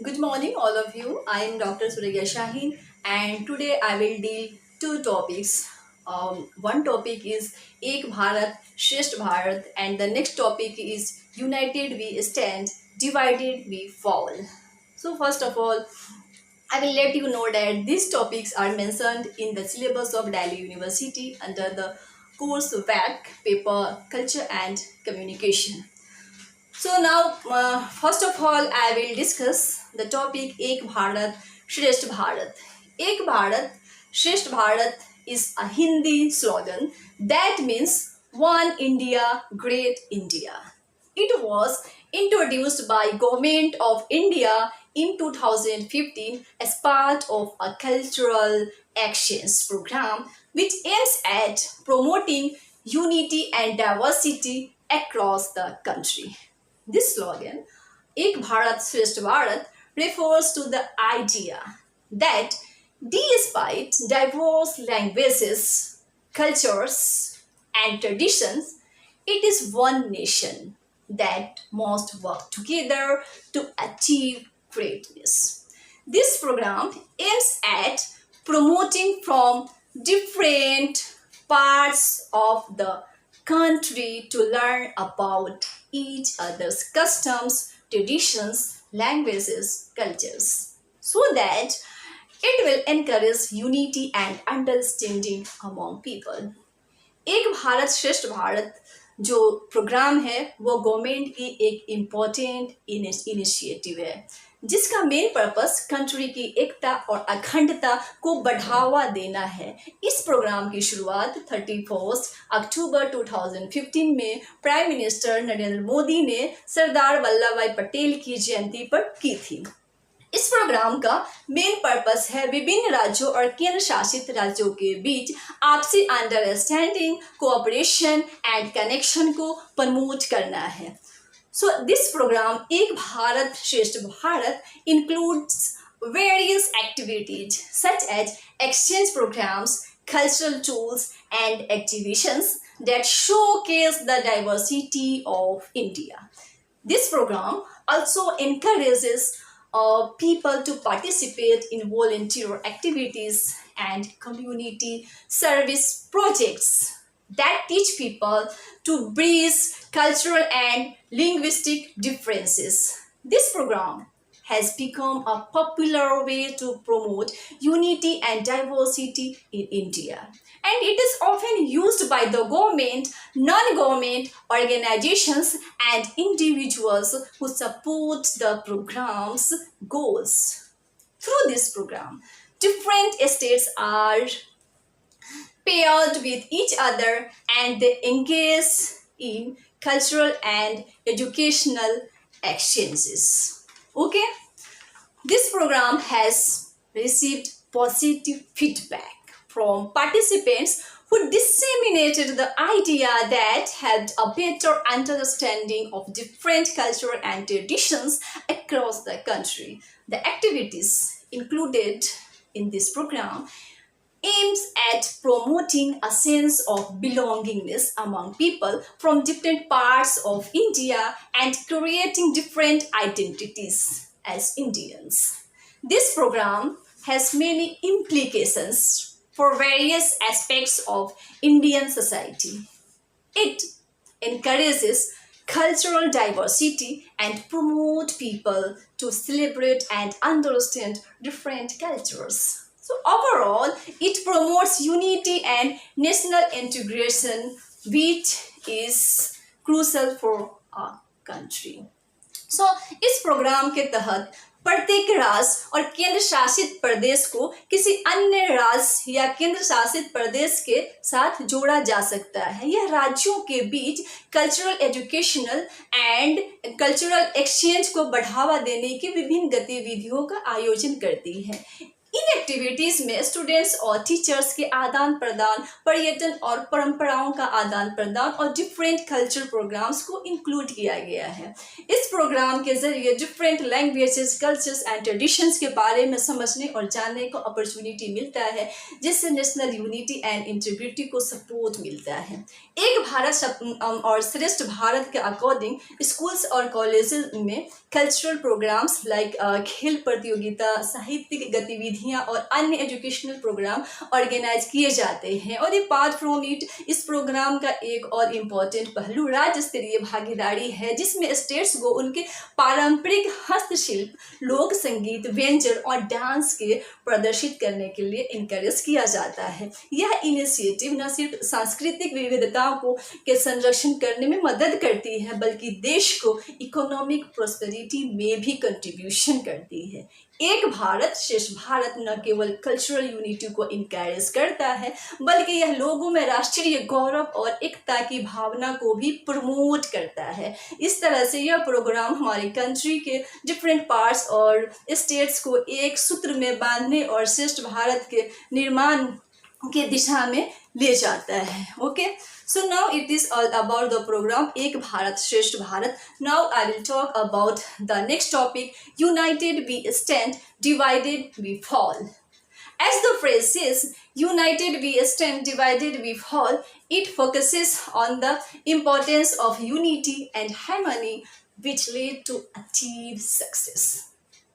Good morning, all of you. I am Dr. Surya Shaheen, and today I will deal two topics. One topic is Ek Bharat, Shresth Bharat, and the next topic is United we stand, divided we fall. So, first of all, I will let you know that these topics are mentioned in the syllabus of Delhi University under the course WAC paper Culture and Communication. So now, first of all, I will discuss the topic Ek Bharat, Shresth Bharat. Ek Bharat, Shresth Bharat is a Hindi slogan that means One India, Great India. It was introduced by Government of India in 2015 as part of a cultural actions program which aims at promoting unity and diversity across the country. This slogan, Ek Bharat Shresth Bharat, refers to the idea that despite diverse languages, cultures, and traditions, it is one nation that must work together to achieve greatness. This program aims at promoting from different parts of the country to learn about each other's customs, traditions, languages, cultures, so that it will encourage unity and understanding among people. एक भारत श्रेष्ठ भारत जो programme है वो government की एक important initiative है जिसका main purpose country की एकता और अखंडता को बढ़ावा देना है। इस प्रोग्राम की शुरुआत 31 अक्टूबर 2015 में प्राइम मिनिस्टर नरेंद्र मोदी ने सरदार वल्लभ भाई पटेल की जयंती पर की थी। इस प्रोग्राम का मेन पर्पस है विभिन्न राज्यों और केंद्र शासित राज्यों के बीच आपसी अंडरस्टैंडिंग, कोऑपरेशन एंड कनेक्शन को प्रमोट करना है। So this program Ek Bharat Shresth Bharat includes various activities such as exchange programs, cultural tools and exhibitions that showcase the diversity of India. This program also encourages people to participate in volunteer activities and community service projects that teach people to bridge cultural and linguistic differences. This program has become a popular way to promote unity and diversity in India. And it is often used by the government, non-government organizations and individuals who support the program's goals. Through this program, different states are paired with each other and they engage in cultural and educational exchanges. Okay, this program has received positive feedback from participants who disseminated the idea that had a better understanding of different cultural and traditions across the country. The activities included in this program aims at promoting a sense of belongingness among people from different parts of India and creating different identities as Indians. This program has many implications for various aspects of Indian society. It encourages cultural diversity and promote people to celebrate and understand different cultures. So overall, it promotes unity and national integration, which is crucial for our country. So इस programme के तहत प्रत्येक राज्य और केंद्र शासित प्रदेश को किसी अन्य राज्य या केंद्र शासित प्रदेश के साथ जोड़ा जा सकता है। यह राज्यों के बीच cultural educational and cultural exchange को बढ़ावा देने की विभिन्न गतिविधियों का आयोजन करती है। इन एक्टिविटीज में स्टूडेंट्स और टीचर्स के आदान प्रदान, पर्यटन और परंपराओं का आदान प्रदान और डिफरेंट कल्चर प्रोग्राम्स को इंक्लूड किया गया है। इस प्रोग्राम के जरिए different languages, cultures and traditions के बारे में समझने और जानने को अपॉर्चुनिटी मिलता है, जिससे नेशनल यूनिटी एंड इंटीग्रिटी को सपोर्ट मिलता है। एक भारत और श्रेष्ठ भारत के अकॉर्डिंग स्कूल्स और कॉलेजेस में कल्चरल प्रोग्राम्स लाइक खेल प्रतियोगिता, साहित्यिक गतिविधियां और अन्य एजुकेशनल प्रोग्राम ऑर्गेनाइज किए जाते हैं। और अपार्ट फ्रॉम इट, इस प्रोग्राम का एक और इम्पॉर्टेंट पहलू राज्य स्तरीय भागीदारी है, जिसमें स्टेट्स को उनके पारंपरिक हस्तशिल्प, लोक संगीत, व्यंजन और डांस के प्रदर्शित करने के लिए इनकरेज किया जाता है। यह इनिशिएटिव न सिर्फ सांस्कृतिक विविधताओं को के संरक्षण करने में मदद करती है, बल्कि देश को इकोनॉमिक प्रोस्पेरिटी में भी कंट्रीब्यूशन करती है। एक भारत श्रेष्ठ भारत न केवल कल्चरल यूनिटी को इनकरेज करता है, बल्कि यह लोगों में राष्ट्रीय गौरव और एकता की भावना को भी प्रमोट करता है। इस तरह से यह प्रोग्राम हमारे कंट्री के डिफरेंट पार्ट्स और स्टेट्स को एक सूत्र में बांधने और श्रेष्ठ भारत के निर्माण के दिशा में ले जाता है। Okay, so now it is all about the program एक Bharat Shreshtha Bharat. Now I will talk about the next topic, united we stand, divided we fall. As the phrase says, united we stand, divided we fall, it focuses on the importance of unity and harmony which lead to achieve success.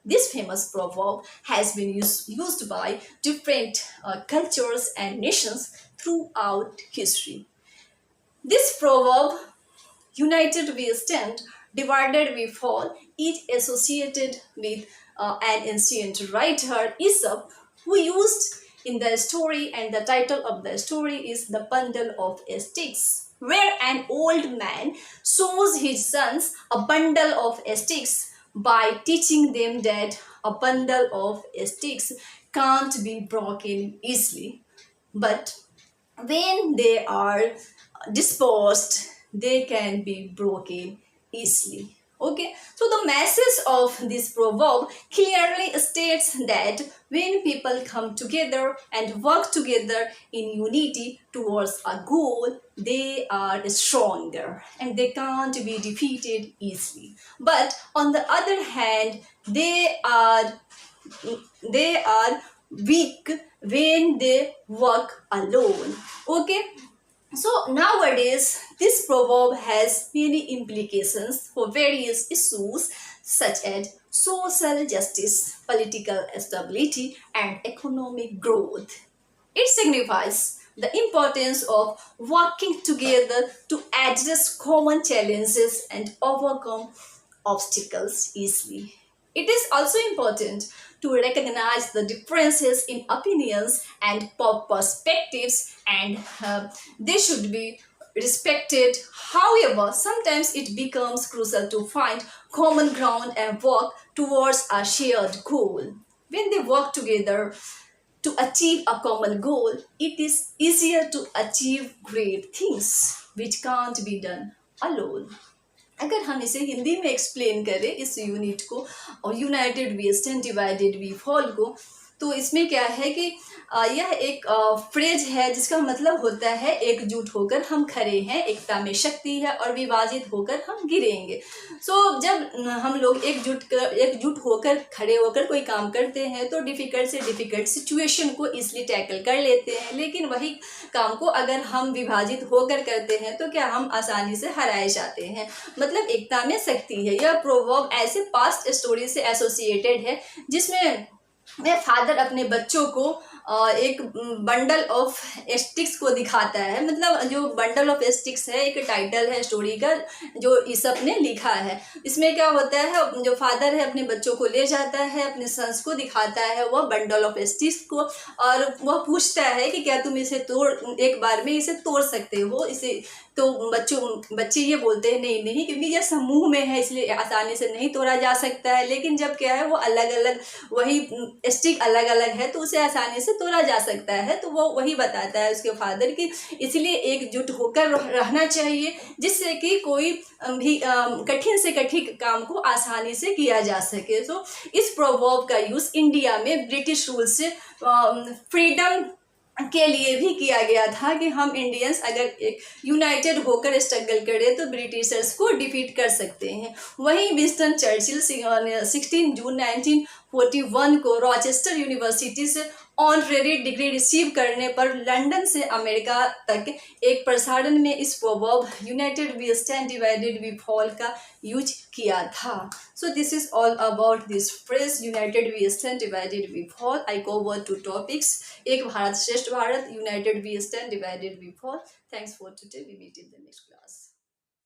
This famous proverb has been used by different cultures and nations throughout history. This proverb, united we stand, divided we fall, is associated with an ancient writer, Aesop, who used in the story, and the title of the story is The Bundle of Sticks, where an old man shows his sons a bundle of sticks by teaching them that a bundle of sticks can't be broken easily, but when they are dispersed, they can be broken easily. Okay, so the message of this proverb clearly states that when people come together and work together in unity towards a goal, they are stronger and they can't be defeated easily. But on the other hand, they are weak when they work alone. Okay, so nowadays this proverb has many implications for various issues such as social justice, political stability, and economic growth. It signifies the importance of working together to address common challenges and overcome obstacles easily. It is also important to recognize the differences in opinions and perspectives, and they should be respected. However, sometimes it becomes crucial to find common ground and work towards a shared goal. When they work together to achieve a common goal, it is easier to achieve great things which can't be done alone. अगर हम इसे हिंदी में explain करें इस unit को और united we stand, divided we fall को, तो इसमें क्या है कि यह एक फ्रेज है जिसका मतलब होता है एकजुट होकर हम खड़े हैं, एकता में शक्ति है, और विभाजित होकर हम गिरेंगे। सो जब हम लोग एकजुट होकर खड़े होकर कोई काम करते हैं तो डिफ़िकल्ट से डिफ़िकल्ट सिचुएशन को इसलिए टैकल कर लेते हैं, लेकिन वही काम को अगर हम विभाजित होकर करते हैं तो क्या हम आसानी से हराए जाते हैं। मतलब एकता में शक्ति है। यह प्रोवर्ब ऐसे पास्ट स्टोरी से एसोसिएटेड है जिसमें फादर अपने बच्चों को एक बंडल ऑफ स्टिक्स को दिखाता है। मतलब जो बंडल ऑफ स्टिक्स है एक टाइटल है स्टोरी का जो ईसप ने लिखा है। इसमें क्या होता है, जो फादर है अपने बच्चों को ले जाता है, अपने सन्स को दिखाता है वह बंडल ऑफ स्टिक्स को, और वह पूछता है कि क्या तुम इसे एक बार में इसे तोड़ सकते हो इसे। तो बच्चे ये बोलते हैं नहीं नहीं, क्योंकि यह समूह में है इसलिए आसानी से नहीं तोड़ा जा सकता है। लेकिन जब क्या है वो अलग अलग वही स्टिक अलग अलग है तो उसे आसानी से तोड़ा जा सकता है। तो वो वही बताता है उसके फादर की इसलिए एकजुट होकर रहना चाहिए, जिससे कि कोई भी कठिन से कठिन काम को आसानी से किया जा सके। तो इस प्रोवर्ब का यूज इंडिया में ब्रिटिश रूल से फ्रीडम के लिए भी किया गया था कि हम इंडियंस अगर एक यूनाइटेड होकर स्ट्रगल करें तो ब्रिटिशर्स को डिफीट कर सकते हैं। वहीं विंस्टन चर्चिल 16 जून 1941 को रॉचेस्टर यूनिवर्सिटी से ऑनरेरी डिग्री रिसीव करने पर लंदन से अमेरिका तक एक प्रसारण में इस proverb united we stand divided we fall का यूज किया था। So this is all about this phrase united we stand divided we fall. I cover 2 topics, Ek Bharat Shreshtha Bharat, united we stand divided we fall. Thanks for today, we meet in the next class.